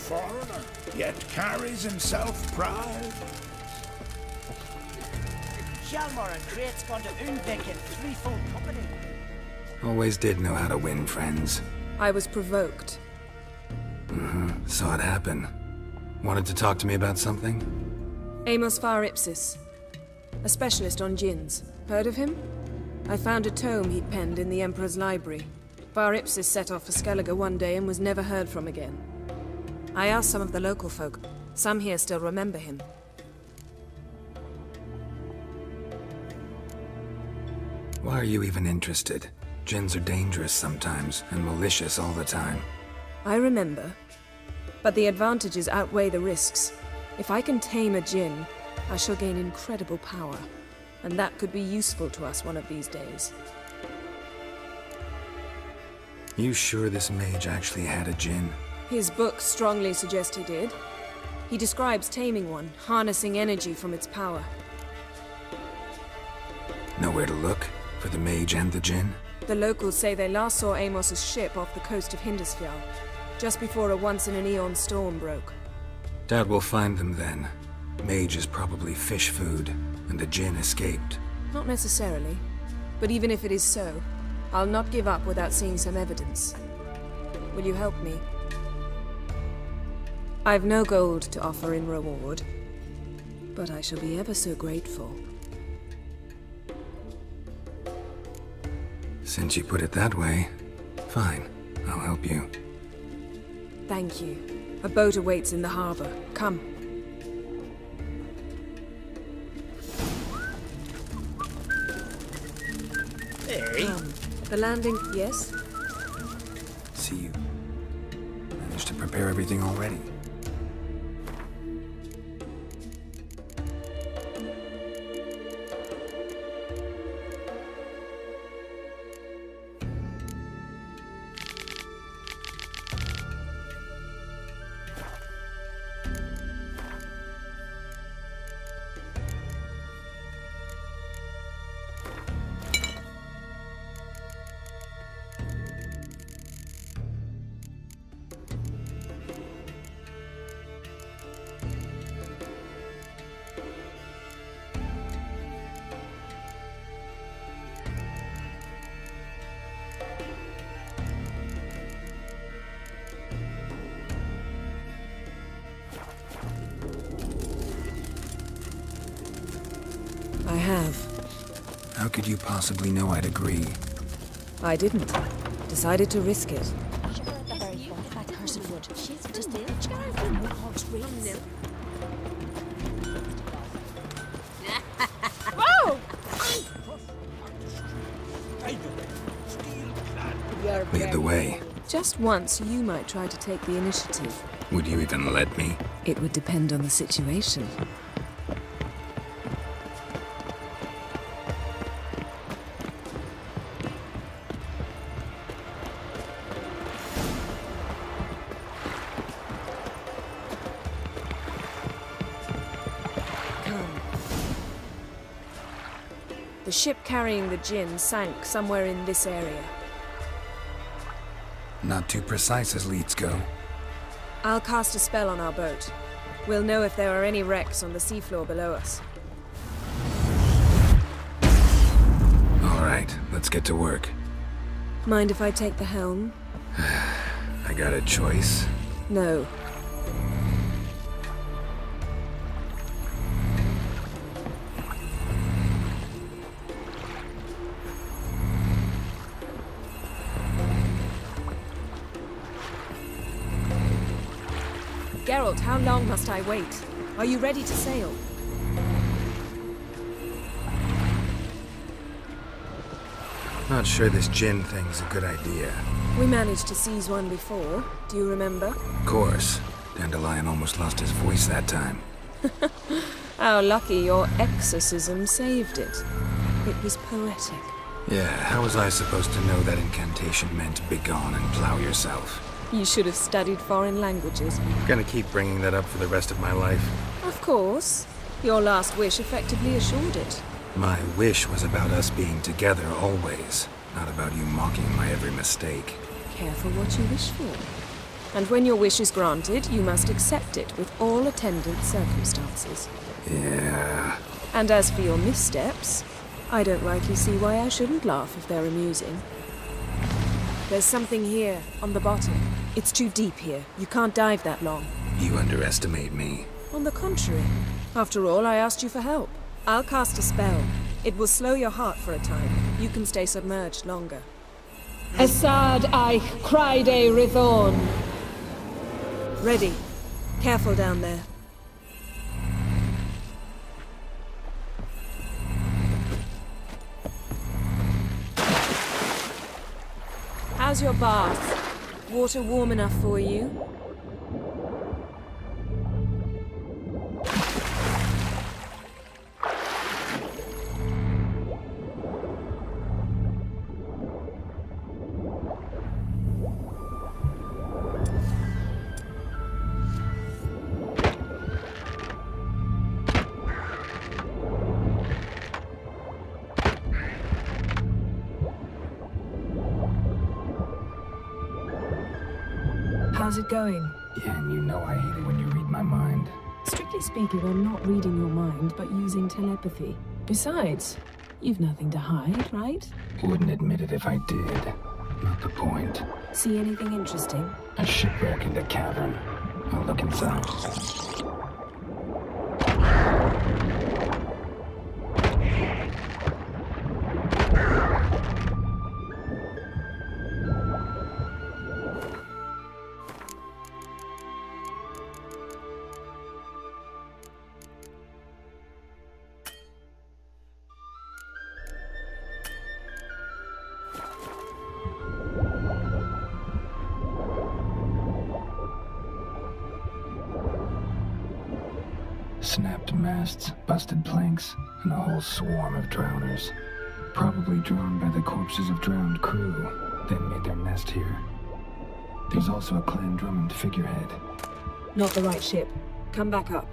foreigner, yet carries himself proud. Hjalmar and Great's gone to Unvik in threefold company. Always did know how to win friends. I was provoked. Saw it happen. Wanted to talk to me about something? Amos Ipsis, a specialist on djinns. Heard of him? I found a tome he'd penned in the Emperor's library. Ipsis set off for Skellige one day and was never heard from again. I asked some of the local folk. Some here still remember him. Why are you even interested? Djinns are dangerous sometimes, and malicious all the time. I remember. But the advantages outweigh the risks. If I can tame a djinn, I shall gain incredible power. And that could be useful to us one of these days. You sure this mage actually had a djinn? His books strongly suggest he did. He describes taming one, harnessing energy from its power. Nowhere to look? For the mage and the djinn? The locals say they last saw Amos's ship off the coast of Hindisfjall, just before a once-in-an-eon storm broke. Doubt we'll find them then. Mage is probably fish food, and the djinn escaped. Not necessarily. But even if it is so, I'll not give up without seeing some evidence. Will you help me? I've no gold to offer in reward, but I shall be ever so grateful. Since you put it that way, fine. I'll help you. Thank you. A boat awaits in the harbor. Come. Hey. The landing, yes? See you. Managed to prepare everything already. I have. How could you possibly know I'd agree? I didn't. Decided to risk it. Whoa! Lead the way. Just once, you might try to take the initiative. Would you even let me? It would depend on the situation. The ship carrying the djinn sank somewhere in this area. Not too precise as leads go. I'll cast a spell on our boat. We'll know if there are any wrecks on the seafloor below us. All right, let's get to work. Mind if I take the helm? I got a choice. No. Geralt, how long must I wait? Are you ready to sail? Not sure this djinn thing's a good idea. We managed to seize one before. Do you remember? Of course. Dandelion almost lost his voice that time. How lucky your exorcism saved it. It was poetic. Yeah, how was I supposed to know that incantation meant begone and plow yourself? You should have studied foreign languages. Gonna keep bringing that up for the rest of my life. Of course. Your last wish effectively assured it. My wish was about us being together always, not about you mocking my every mistake. Careful what you wish for. And when your wish is granted, you must accept it with all attendant circumstances. Yeah. And as for your missteps, I don't rightly see why I shouldn't laugh if they're amusing. There's something here, on the bottom. It's too deep here. You can't dive that long. You underestimate me. On the contrary. After all, I asked you for help. I'll cast a spell. It will slow your heart for a time. You can stay submerged longer. Assad Eich Cryde Rithorn. Ready. Careful down there. How's your bath? Water warm enough for you? How's it going? Yeah, and you know I hate it when you read my mind. Strictly speaking, I'm not reading your mind, but using telepathy. Besides, you've nothing to hide, right? Wouldn't admit it if I did. Not the point. See anything interesting? A shipwreck in the cavern. I'll look inside. Snapped masts, busted planks, and a whole swarm of drowners. Probably drawn by the corpses of drowned crew, then made their nest here. There's also a Clan Drummond figurehead. Not the right ship. Come back up.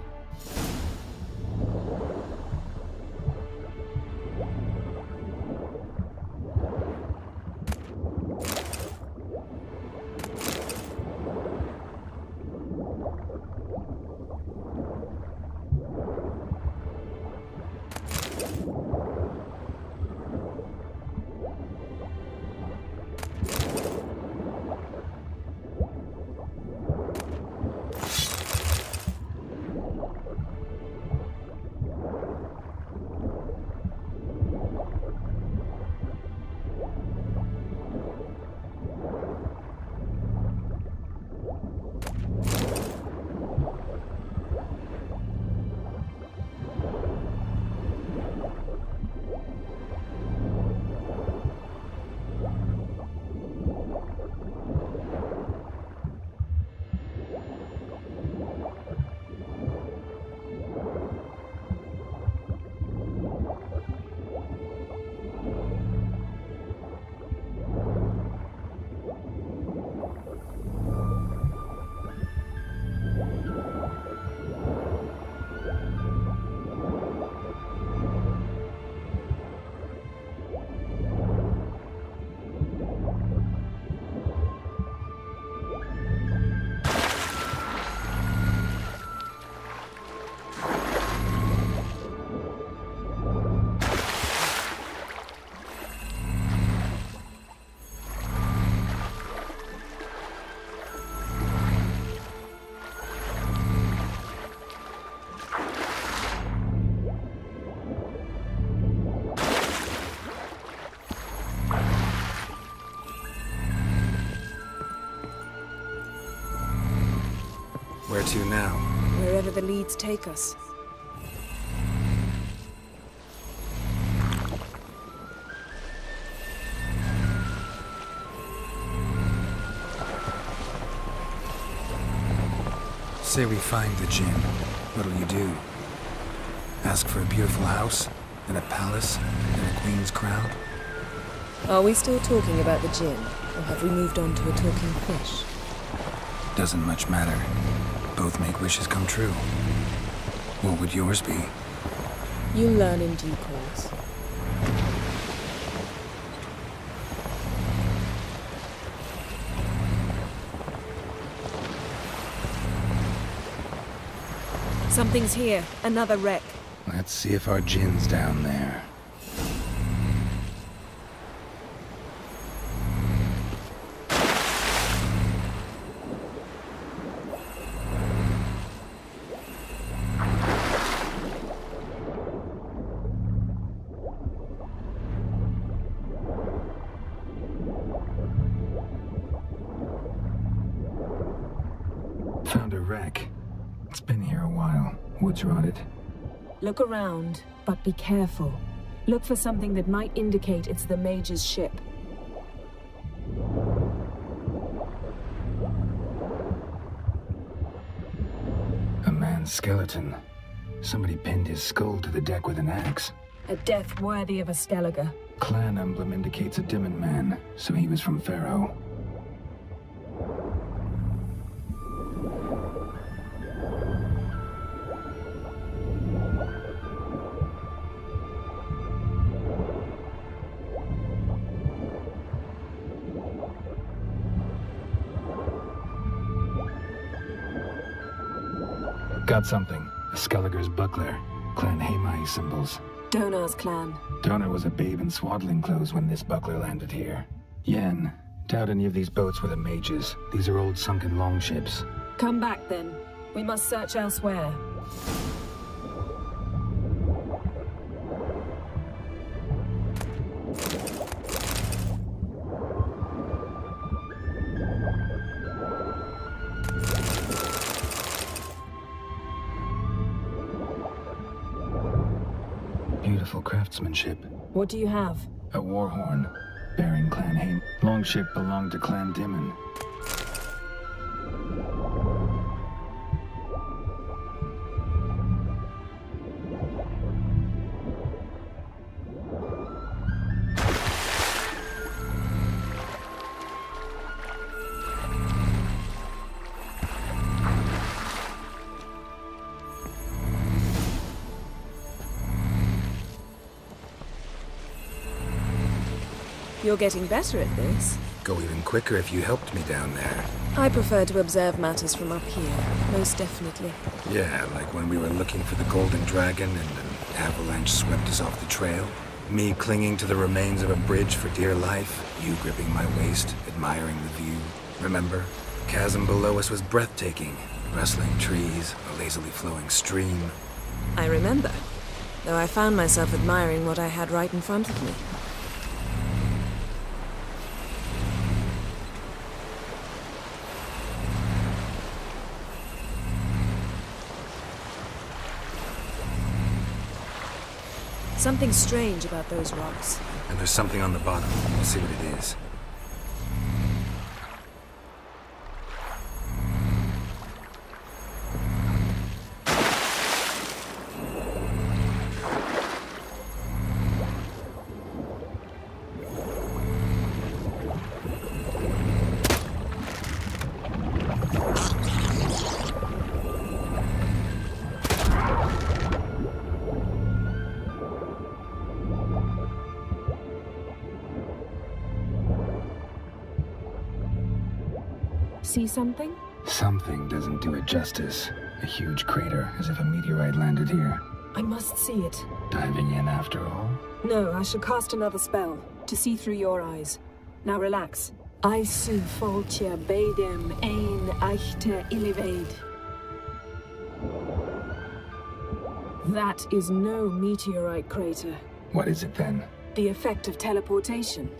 Where to now? Wherever the leads take us. Say we find the Jinn. What'll you do? Ask for a beautiful house? And a palace? And a queen's crown? Are we still talking about the Jinn? Or have we moved on to a talking fish? Doesn't much matter. Both make wishes come true. What would yours be? You'll learn in due course. Something's here. Another wreck. Let's see if our Jin's down there. Found a wreck. It's been here a while. Wood's rotted. Look around, but be careful. Look for something that might indicate it's the Mage's ship. A man's skeleton. Somebody pinned his skull to the deck with an axe. A death worthy of a Skellige. Clan emblem indicates a Dimmen man, so he was from Pharaoh. Got something. A Skellige's buckler. Clan Hamai symbols. Donar's clan. Donar was a babe in swaddling clothes when this buckler landed here. Yen, doubt any of these boats were the Mage's. These are old sunken longships. Come back then. We must search elsewhere. Beautiful craftsmanship. What do you have? A war horn, bearing Clan Haim. Longship belonged to Clan Dimmen. You're getting better at this. Go even quicker if you helped me down there. I prefer to observe matters from up here, most definitely. Yeah, like when we were looking for the Golden Dragon and an avalanche swept us off the trail. Me clinging to the remains of a bridge for dear life. You gripping my waist, admiring the view. Remember? Chasm below us was breathtaking. Rustling trees, a lazily flowing stream. I remember, though I found myself admiring what I had right in front of me. Something strange about those rocks. And there's something on the bottom. We'll see what it is. See something? Something doesn't do it justice. A huge crater, as if a meteorite landed here. I must see it. Diving in after all? No, I shall cast another spell, to see through your eyes. Now relax. I su foltia beidem ein eichte illivaid. That is no meteorite crater. What is it then? The effect of teleportation.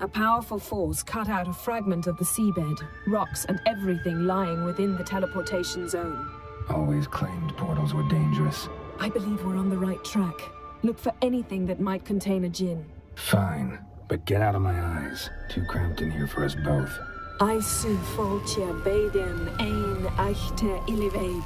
A powerful force cut out a fragment of the seabed, rocks and everything lying within the teleportation zone. Always claimed portals were dangerous. I believe we're on the right track. Look for anything that might contain a djinn. Fine, but get out of my eyes. Too cramped in here for us both. I su foltia beidem ein eichte illivaid.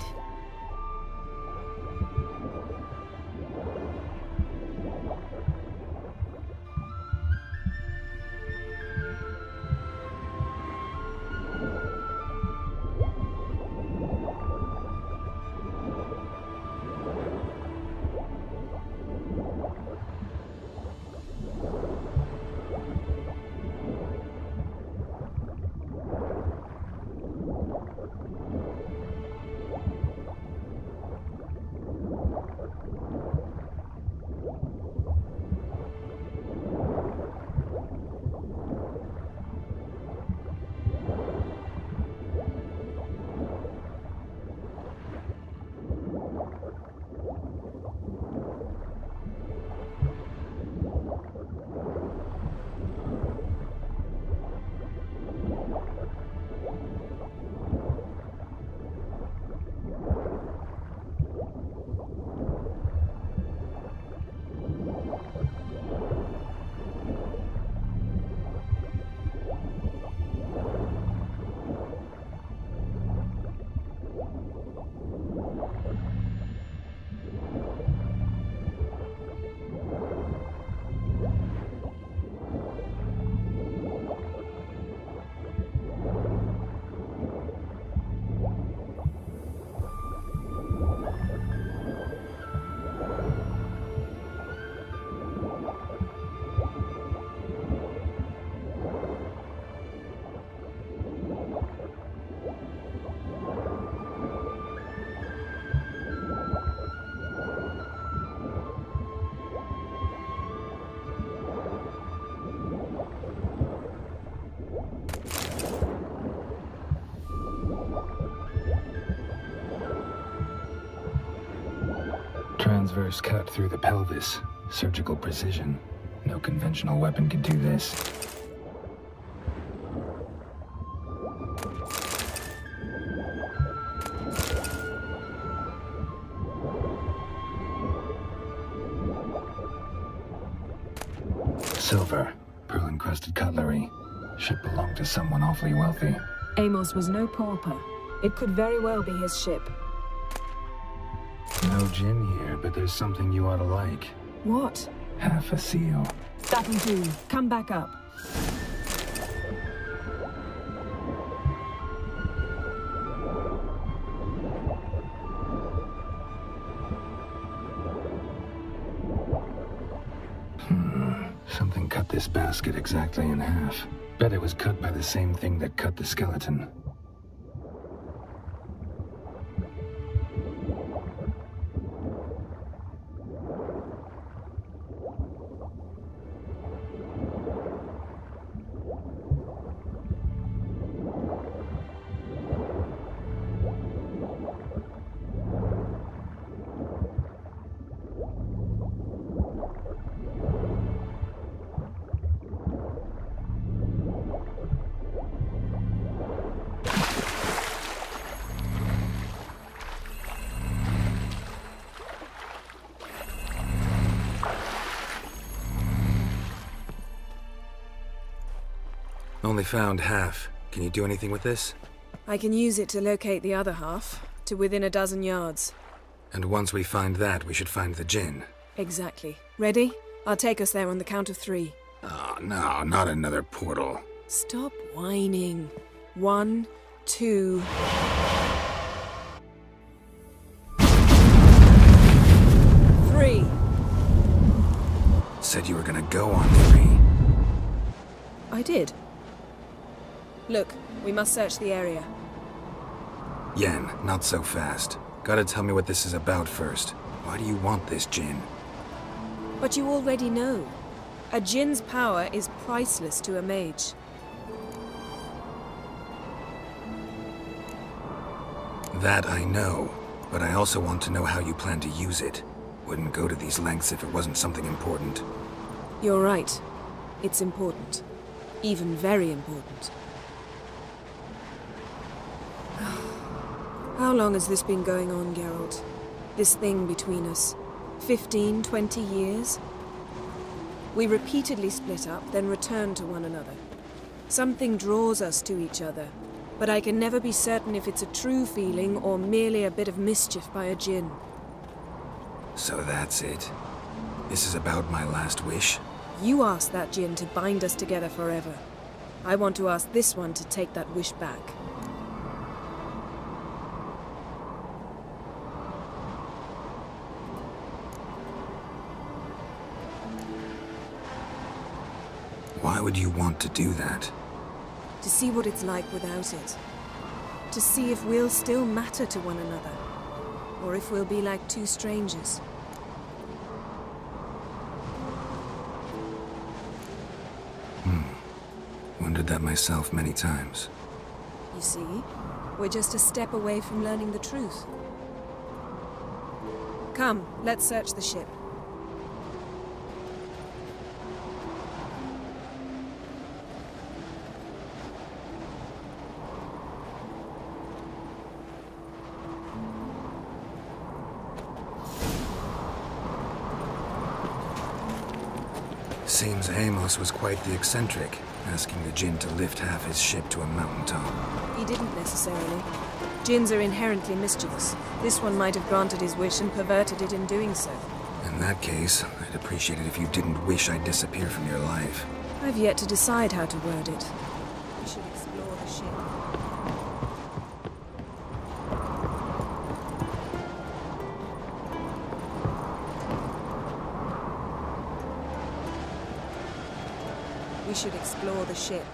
Transverse cut through the pelvis. Surgical precision. No conventional weapon could do this. Silver. Pearl-encrusted cutlery. Ship belonged to someone awfully wealthy. Amos was no pauper. It could very well be his ship. No gin here, but there's something you ought to like. What? Half a seal. That'll do. Come back up. Something cut this basket exactly in half. Bet it was cut by the same thing that cut the skeleton. Only found half. Can you do anything with this? I can use it to locate the other half, to within a dozen yards. And once we find that, we should find the gin. Exactly. Ready? I'll take us there on the count of 3. Oh, no, not another portal. Stop whining. 1, 2... Three. Said you were gonna go on 3. I did. Look, we must search the area. Yen, not so fast. Gotta tell me what this is about first. Why do you want this gin? But you already know. A djinn's power is priceless to a mage. That I know, but I also want to know how you plan to use it. Wouldn't go to these lengths if it wasn't something important. You're right. It's important. Even very important. How long has this been going on, Geralt? This thing between us? 15, 20 years? We repeatedly split up, then returned to one another. Something draws us to each other, but I can never be certain if it's a true feeling or merely a bit of mischief by a djinn. So that's it. This is about my last wish? You asked that djinn to bind us together forever. I want to ask this one to take that wish back. Why would you want to do that? To see what it's like without it. To see if we'll still matter to one another. Or if we'll be like two strangers. Wondered that myself many times. You see, we're just a step away from learning the truth. Come, let's search the ship. Seems Amos was quite the eccentric, asking the djinn to lift half his ship to a mountaintop. He didn't necessarily. Djinns are inherently mischievous. This one might have granted his wish and perverted it in doing so. In that case, I'd appreciate it if you didn't wish I'd disappear from your life. I've yet to decide how to word it. We should explore the ship. We should explore the ship.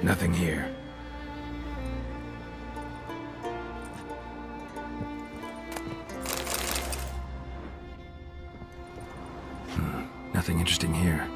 Nothing here. Nothing interesting here.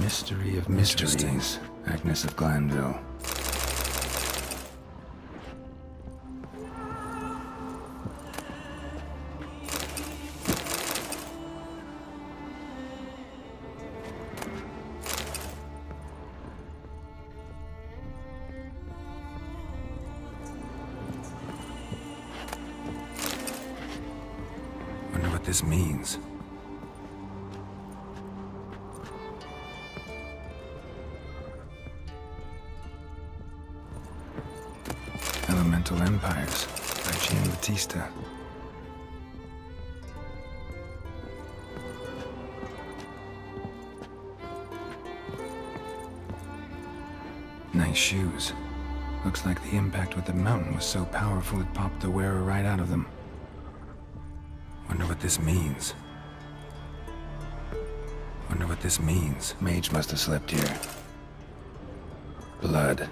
Mystery of mysteries, Agnes of Glanville. Wonder what this means. Elemental Empires by Jean Batista. Nice shoes. Looks like the impact with the mountain was so powerful it popped the wearer right out of them. Wonder what this means. Wonder what this means. Mage must have slept here. Blood.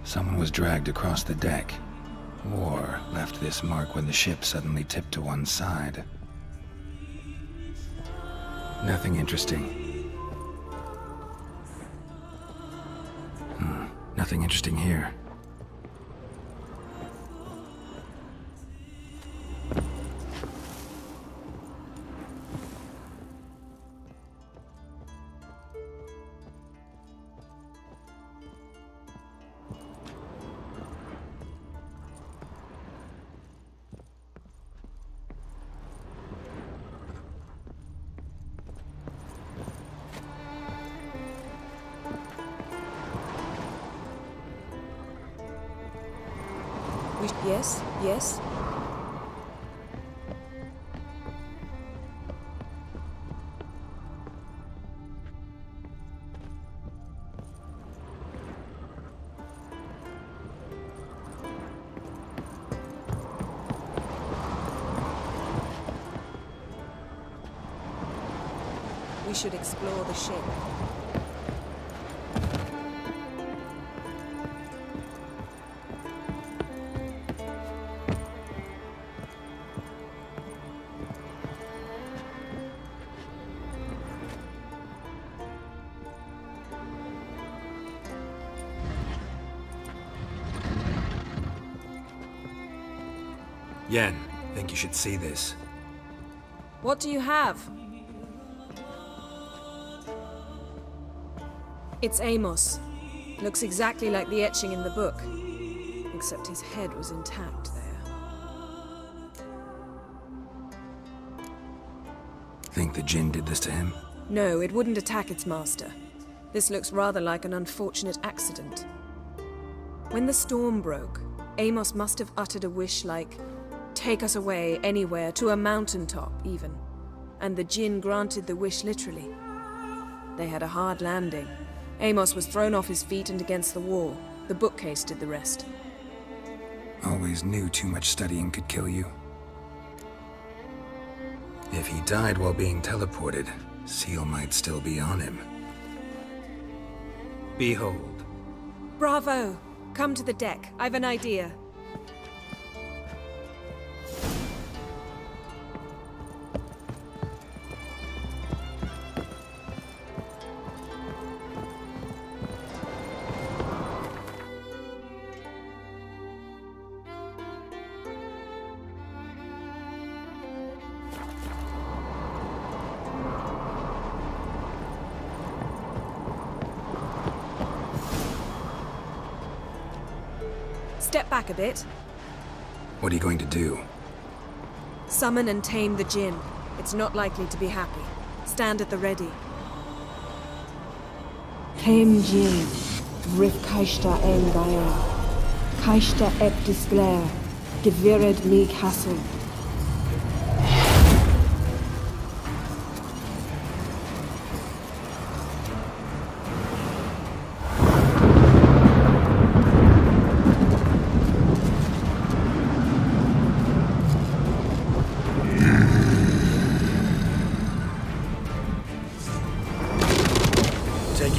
Someone was dragged across the deck. War left this mark when the ship suddenly tipped to one side. Nothing interesting. Nothing interesting here. Yes, yes. We should explore the ship. Yen, think you should see this. What do you have? It's Amos. Looks exactly like the etching in the book. Except his head was intact there. Think the Jinn did this to him? No, it wouldn't attack its master. This looks rather like an unfortunate accident. When the storm broke, Amos must have uttered a wish like, "Take us away, anywhere, to a mountaintop, even." And the Jinn granted the wish literally. They had a hard landing. Amos was thrown off his feet and against the wall. The bookcase did the rest. Always knew too much studying could kill you. If he died while being teleported, Seal might still be on him. Behold. Bravo! Come to the deck. I've an idea. Step back a bit. What are you going to do? Summon and tame the Jinn. It's not likely to be happy. Stand at the ready. Tame Jinn, Rif Kaishta Engaya, Kaishta et Disglair, Gevired me Castle.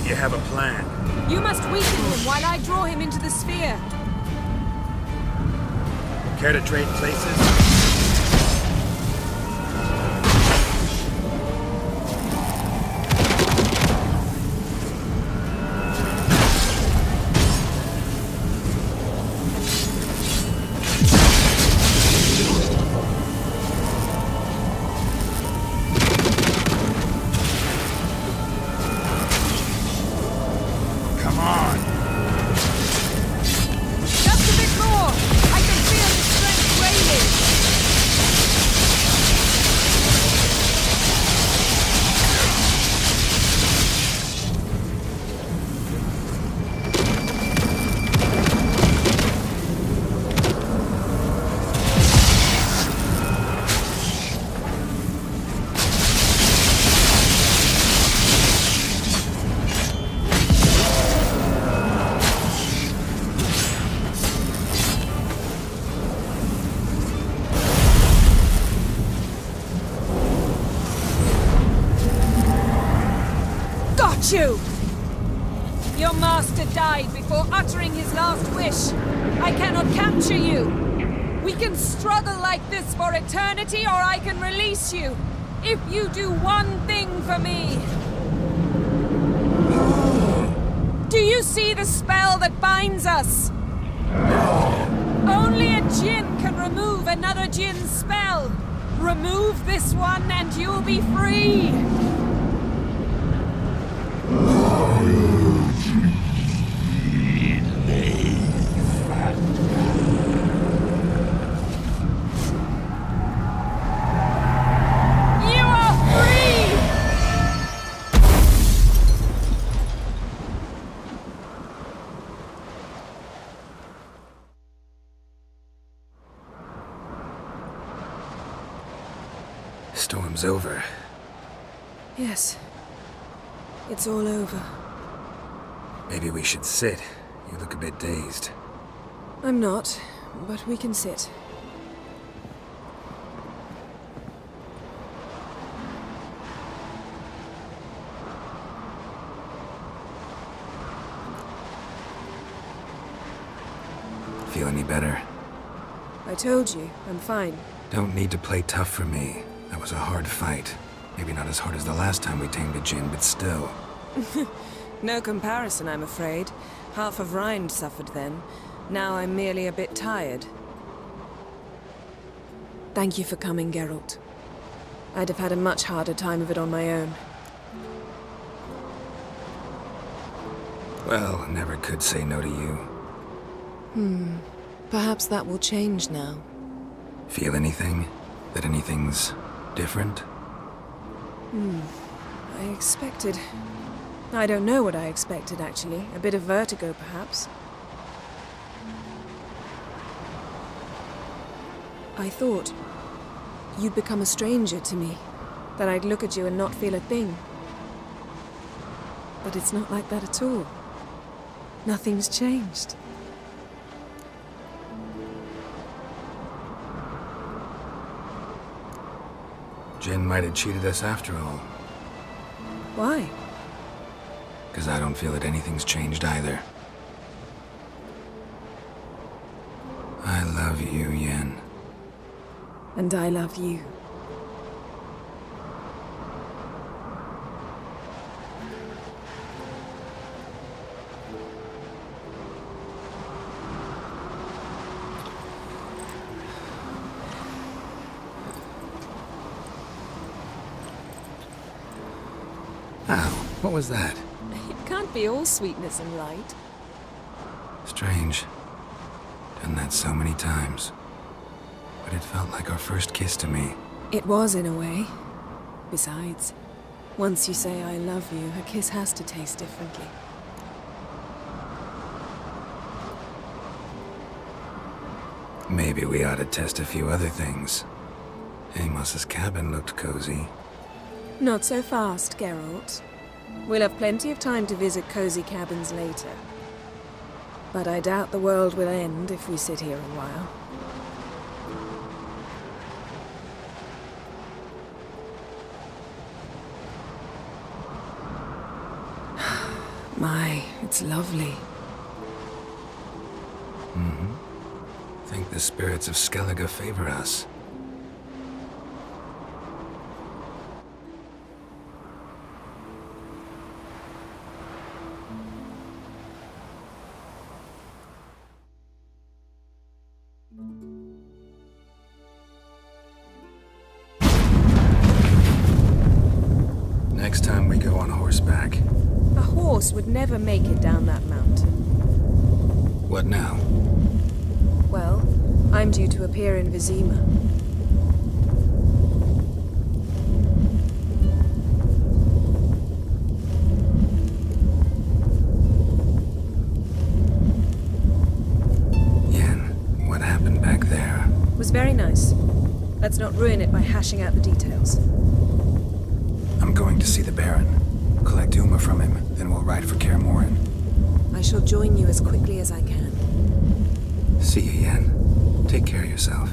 You have a plan. You must weaken him while I draw him into the sphere. Care to trade places? You! Your master died before uttering his last wish. I cannot capture you. We can struggle like this for eternity, or I can release you. If you do one thing for me. Do you see the spell that binds us? Only a djinn can remove another djinn's spell. Remove this one and you'll be free. Storm's over. Yes. It's all over. Maybe we should sit. You look a bit dazed. I'm not, but we can sit. Feel any better? I told you, I'm fine. Don't need to play tough for me. That was a hard fight. Maybe not as hard as the last time we tamed a djinn, but still. No comparison, I'm afraid. Half of Rind suffered then. Now I'm merely a bit tired. Thank you for coming, Geralt. I'd have had a much harder time of it on my own. Well, never could say no to you. Perhaps that will change now. Feel anything? That anything's different? I expected... I don't know what I expected, actually. A bit of vertigo, perhaps. I thought you'd become a stranger to me. That I'd look at you and not feel a thing. But it's not like that at all. Nothing's changed. Jinn might have cheated us after all. Why? Because I don't feel that anything's changed either. I love you, Yen. And I love you. Ow, what was that? It can't be all sweetness and light. Strange. Done that so many times. But it felt like our first kiss to me. It was, in a way. Besides, once you say I love you, a kiss has to taste differently. Maybe we ought to test a few other things. Amos's cabin looked cozy. Not so fast, Geralt. We'll have plenty of time to visit cozy cabins later. But I doubt the world will end if we sit here a while. My, it's lovely. Think the spirits of Skellige favor us. Next time we go on horseback. A horse would never make it down that mountain. What now? Well, I'm due to appear in Vizima. Yen, what happened back there? It was very nice. Let's not ruin it by hashing out the details. I'm going to see the Baron. Collect Uma from him, then we'll ride for Kaer Morhen. I shall join you as quickly as I can. See you, Yen. Take care of yourself.